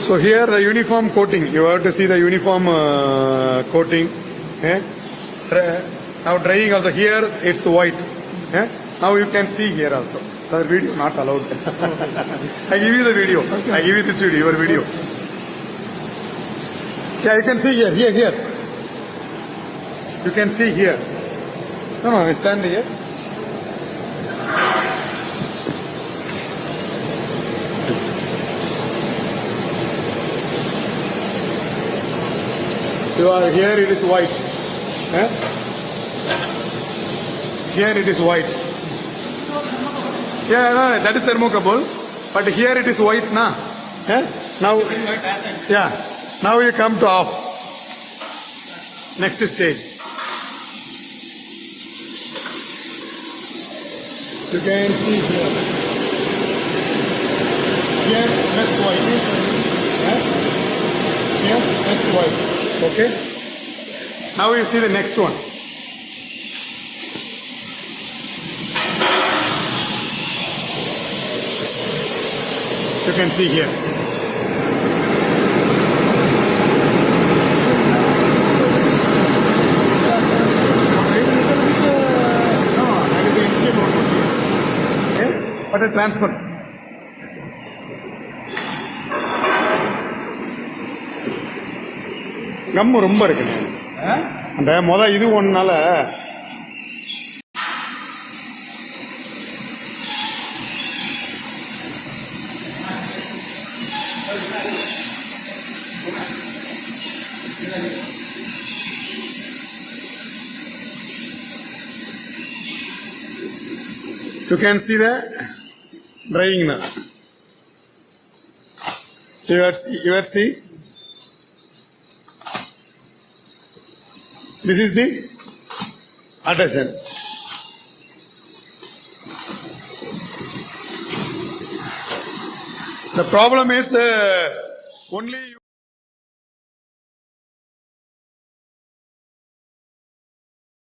So here the uniform coating, you have to see the uniform coating. Now drying also, here it's white. Now you can see here also. The video not allowed. I give you the video. Okay. I give you this video, your video. Yeah, you can see here. You can see here. No, stand here. You are here, it is white. Here it is white. Yeah, no, that is thermocouple. But here it is white, na? Now, yeah. Now you come to off. Next stage. You can see here. Here, that's white. Here, that's white. Okay? Now you see the next one. You can see here. But a transfer. கம்மு ரொம்ப இருக்குங்க. அந்த இது ஒன்னால you can see the drying now. You see. This is the adhesion. The problem is only